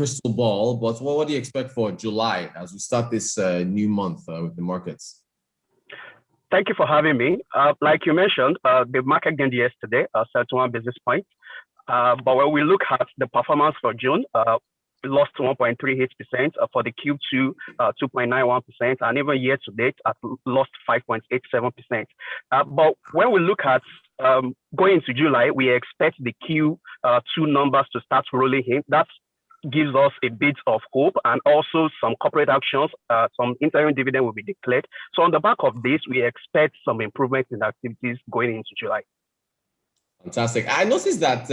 crystal ball, but what do you expect for July as we start this new month with the markets? Thank you for having me. Like you mentioned, the market gained yesterday, 31 basis points. But when we look at the performance for June, we lost 1.38%, for the Q2, 2.91%, and even year to date, lost 5.87%. But when we look at going into July, we expect the Q2 numbers to start rolling in. That gives us a bit of hope, and also some corporate actions, some interim dividend will be declared. So on the back of this, we expect some improvement in activities going into July. Fantastic. I noticed that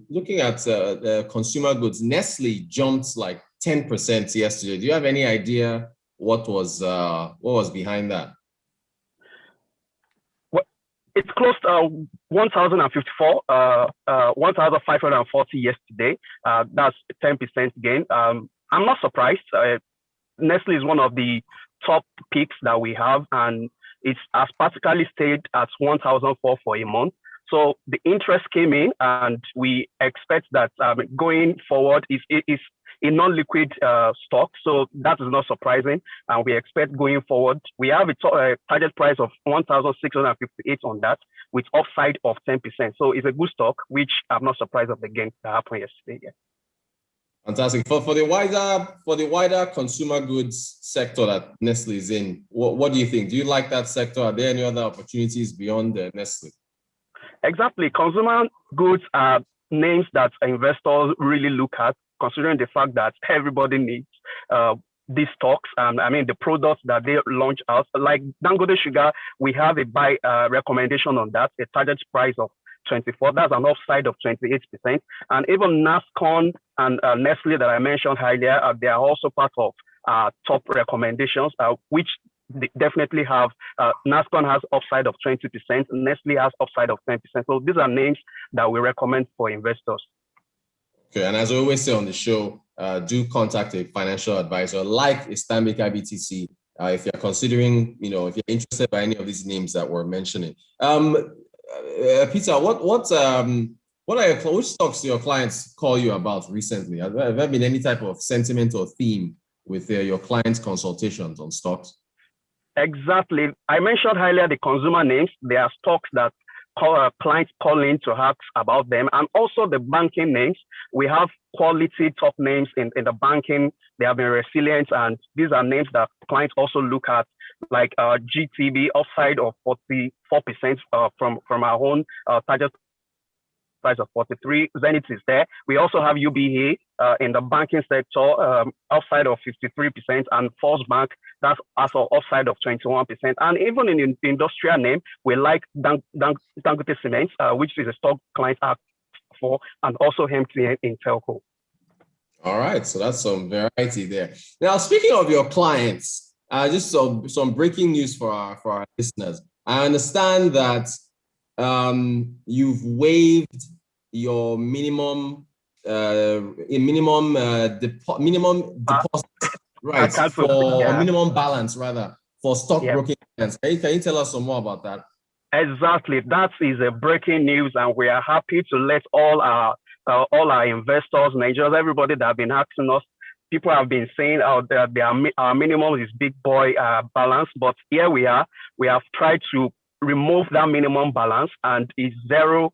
looking at the consumer goods, Nestle jumped like 10% yesterday. Do you have any idea what was behind that? It's close to 1,054, 1,540 yesterday. That's 10% gain. I'm not surprised. Nestle is one of the top picks that we have, and it's has practically stayed at 1,004 for a month. So the interest came in, and we expect that going forward is a non-liquid stock, so that is not surprising. And we expect going forward, we have a target price of 1,658 on that, with upside of 10%. So it's a good stock, which I'm not surprised of the gain that happened yesterday. Yeah. Fantastic. For the wider consumer goods sector that Nestle is in, what do you think? Do you like that sector? Are there any other opportunities beyond Nestle? Exactly. Consumer goods are names that investors really look at, considering the fact that everybody needs these stocks. I mean, the products that they launch out, like Dangote Sugar, we have a buy recommendation on that, a target price of 24. That's an upside of 28%. And even NASCON and Nestle that I mentioned earlier, they are also part of top recommendations, which they definitely have. NASCON has upside of 20%, Nestle has upside of 10%. So these are names that we recommend for investors. Okay, and as I always say on the show, do contact a financial advisor like a Stanbic IBTC if you're considering, if you're interested by any of these names that we're mentioning. Peter, which stocks do your clients call you about recently? Have there been any type of sentiment or theme with your clients' consultations on stocks? Exactly. I mentioned earlier the consumer names. There are stocks that clients call in to ask about them, and also the banking names. We have quality top names in the banking. They have been resilient, and these are names that clients also look at, like GTB, upside of 44% from our own target price of 43. Zenith is there. We also have UBA in the banking sector, upside of 53%, and First Bank, that's also upside of 21%. And even in the industrial name, we like Dangote Cement, which is a stock clients ask for, and also MTN in telco. All right, so that's some variety there. Now, speaking of your clients, just some breaking news for our listeners. I understand that you've waived your minimum deposit, right? Or minimum balance rather for stockbroking clients. Can you tell us some more about that? Exactly, that is a breaking news, and we are happy to let all our investors, Nigerians, everybody that have been asking us. People have been saying that our minimum is big boy balance, but here we are. We have tried to remove that minimum balance, and it's zero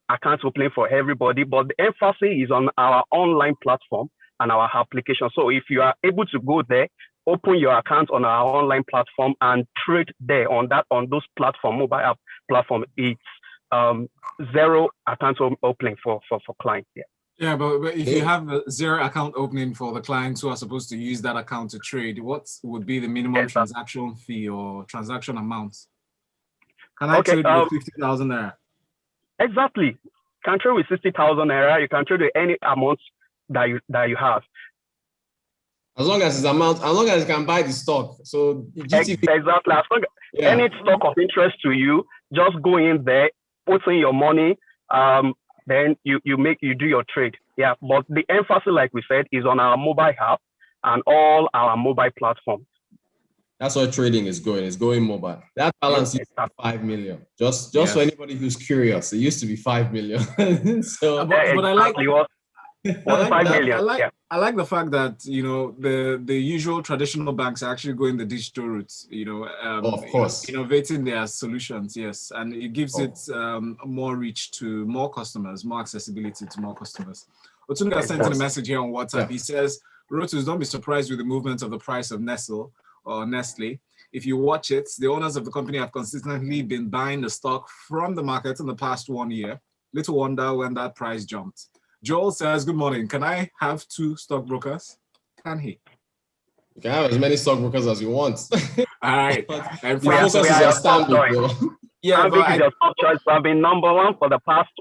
account opening for everybody. But the emphasis is on our online platform and our application. So if you are able to go there, open your account on our online platform and trade there on those platform, mobile app platform, it's zero account opening for clients. Yeah, but if you have a zero account opening for the clients who are supposed to use that account to trade, what would be the minimum transaction fee or transaction amount? Can I trade with 50,000 naira? Exactly. You can trade with 60,000 naira. You can trade with any amount that you have. As long as you can buy the stock. So exactly. As long as any stock of interest to you, just go in there, put in your money, then you do your trade. Yeah, but the emphasis, like we said, is on our mobile app and all our mobile platforms. That's where trading is going. It's going mobile. That balance used to be 5 million. Just for anybody who's curious, it used to be 5 million. So, but I like 5 million. I like the fact that, you know, the usual traditional banks are actually going the digital route, you know, of course, innovating their solutions. Yes. And it gives it more reach to more customers, more accessibility to more customers. Otunga sent in a message here on WhatsApp. He says, Rotus, don't be surprised with the movement of the price of Nestle or Nestle. If you watch it, the owners of the company have consistently been buying the stock from the market in the past 1 year. Little wonder when that price jumped. Joel says, good morning. Can I have 2 stockbrokers? Can he? You can have as many stockbrokers as you want. All right. And the focus is on Stanbic. Yeah, Stanbic is your top choice. I've been number 1 for the past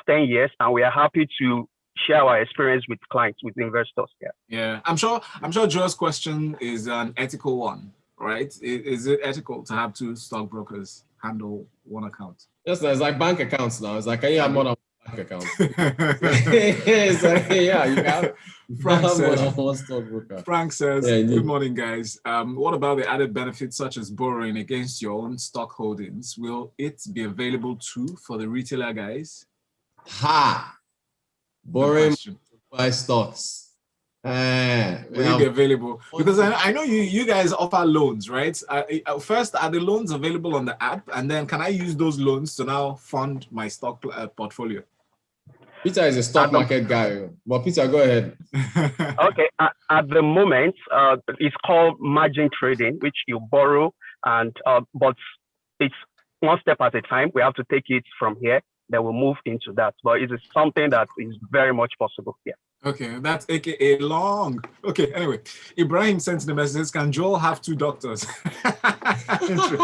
10 years, and we are happy to share our experience with clients, with investors. Yeah. I'm sure Joe's question is an ethical one, right? Is it ethical to have 2 stockbrokers handle one account? Yes, it's like bank accounts now. It's like, can you have more than one bank account? It's like, yeah, you have more than one stockbroker. Frank says, good morning, guys. What about the added benefits such as borrowing against your own stock holdings? Will it be available too for the retailer guys? Borrowing to buy stocks. Will it be available? Because I know you guys offer loans, right? First, are the loans available on the app? And then can I use those loans to now fund my stock portfolio? Peter is a stock market guy. But Peter, go ahead. Okay. At the moment, it's called margin trading, which you borrow, and but it's one step at a time. We have to take it from here. Then we'll move into that. But it is something that is very much possible. Yeah. Okay, that's AKA long. Okay, anyway, Ibrahim sent the message, can Joel have 2 doctors? Interesting.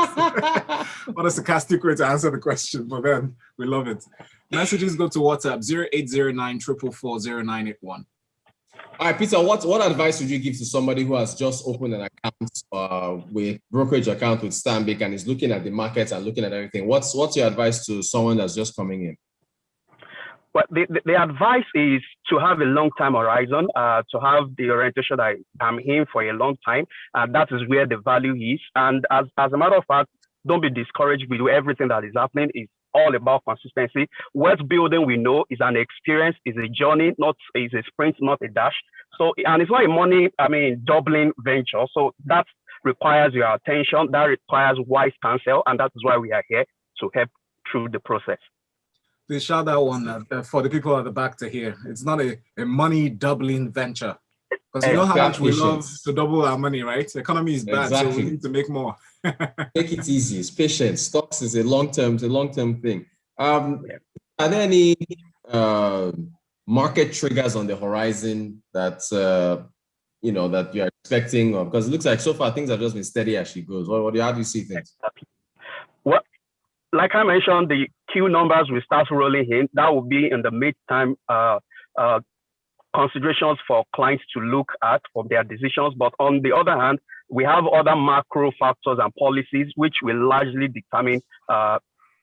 What a sarcastic way to answer the question, but then we love it. Messages go to WhatsApp 0809 444 0981. All right, Peter, what advice would you give to somebody who has just opened an account with brokerage account with Stanbic and is looking at the markets and looking at everything? What's your advice to someone that's just coming in? Well, the advice is to have a long-time horizon, to have the orientation that I'm in for a long time, and that is where the value is. And as a matter of fact, don't be discouraged with everything that is happening. It's all about consistency. Wealth building, we know, is an experience, is a journey, is a sprint, not a dash. So, and it's not a doubling venture. So that requires your attention, that requires wise counsel, and that is why we are here to help through the process. Please shout that one for the people at the back to hear. It's not a money doubling venture. Because you know how much we love to double our money, right? The economy is bad, so we need to make more. Take it easy. It's patience. Stocks is a long-term thing. Are there any market triggers on the horizon that that you are expecting? Because it looks like so far things have just been steady as she goes. How do you see things? Well, like I mentioned, the Q numbers will start rolling in. That will be in the mid-time considerations for clients to look at for their decisions. But on the other hand, we have other macro factors and policies which will largely determine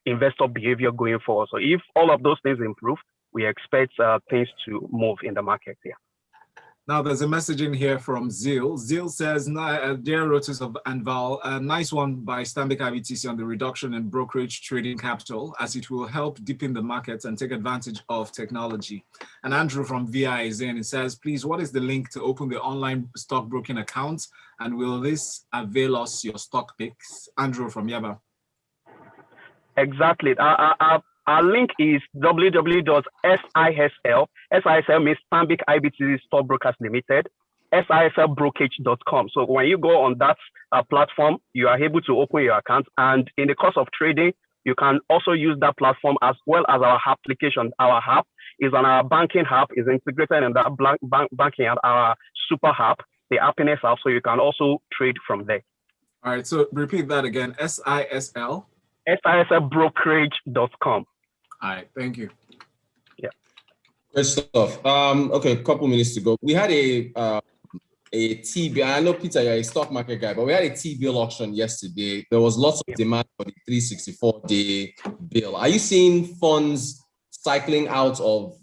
investor behavior going forward. So if all of those things improve, we expect things to move in the market here. Now there's a message in here from Zil. Zil says, dear Rotus and Val, a nice one by Stanbic IBTC on the reduction in brokerage trading capital, as it will help deepen the markets and take advantage of technology. And Andrew from VI is in. It says, please, what is the link to open the online stockbroking account? And will this avail us your stock picks? Andrew from Yaba. Exactly. Our link is www.SISL. SISL means Stanbic IBTC Stockbrokers Limited. SISLbrokerage.com. So when you go on that platform, you are able to open your account. And in the course of trading, you can also use that platform as well as our application. Our app is on our banking app, is integrated in that banking app, our super app, the Happiness app. So you can also trade from there. All right. So repeat that again. SISL. SISLbrokerage.com. All right, thank you. Yeah. Great stuff. Okay, a couple minutes to go. We had a T-bill. I know, Peter, you're a stock market guy, but we had a T-bill auction yesterday. There was lots of demand for the 364-day bill. Are you seeing funds cycling out of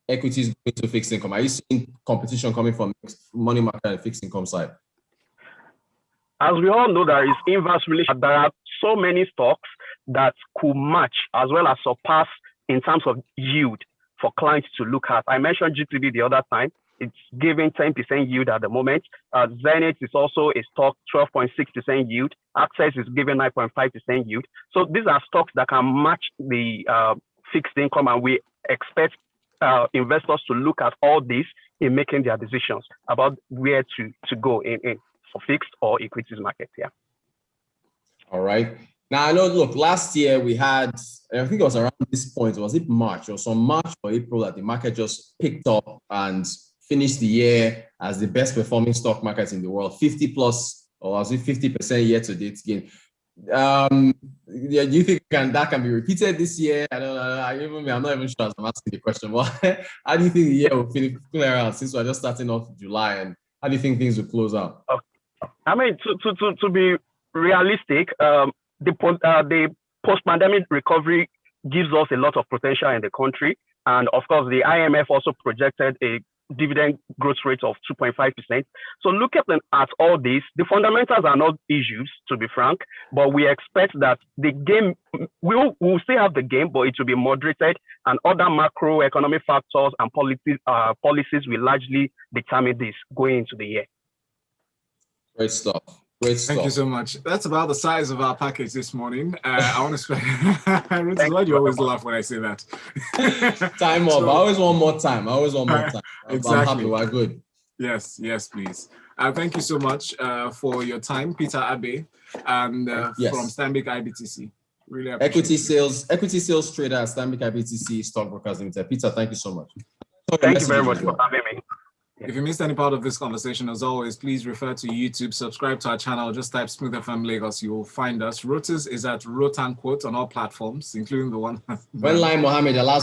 equities into fixed income? Are you seeing competition coming from money market and fixed income side? As we all know, there is inverse relation. There are so many stocks that could match as well as surpass in terms of yield for clients to look at. I mentioned GTB the other time. It's giving 10% yield at the moment. Zenith is also a stock, 12.6% yield. Access is giving 9.5% yield. So these are stocks that can match the fixed income, and we expect investors to look at all this in making their decisions about where to go in for fixed or equities market. Yeah. All right. Now, I know, look, last year we had, I think it was around this point, was it March? It was on March or April that the market just picked up and finished the year as the best performing stock market in the world, 50 plus, or was it 50% year to date gain? Yeah, do you think that can be repeated this year? I don't know. I'm not even sure as I'm asking the question. But how do you think the year will finish around, since we're just starting off July, and how do you think things will close out? I mean, to be realistic, the post-pandemic recovery gives us a lot of potential in the country. And of course, the IMF also projected a dividend growth rate of 2.5%. So look at all this. The fundamentals are not issues, to be frank, but we expect that the game, we'll still have the game, but it will be moderated, and other macroeconomic factors and policies will largely determine this going into the year. Great stuff. Great stuff. Thank you so much. That's about the size of our package this morning. I want to spend. Why do you always laugh when I say that? Time off. I always want more time. Exactly. I'm happy. We're good. Yes, please. Thank you so much for your time, Peter Abe, and from Stanbic IBTC. Really appreciate Equity sales trader at Stanbic IBTC Stockbrokers Limited. Peter, thank you so much. Thank you very much for having me. If you missed any part of this conversation, as always, please refer to YouTube, subscribe to our channel, just type Smooth FM Lagos, you will find us. Rotus is at Rotan Quote on all platforms, including the one. When Lai Mohammed allows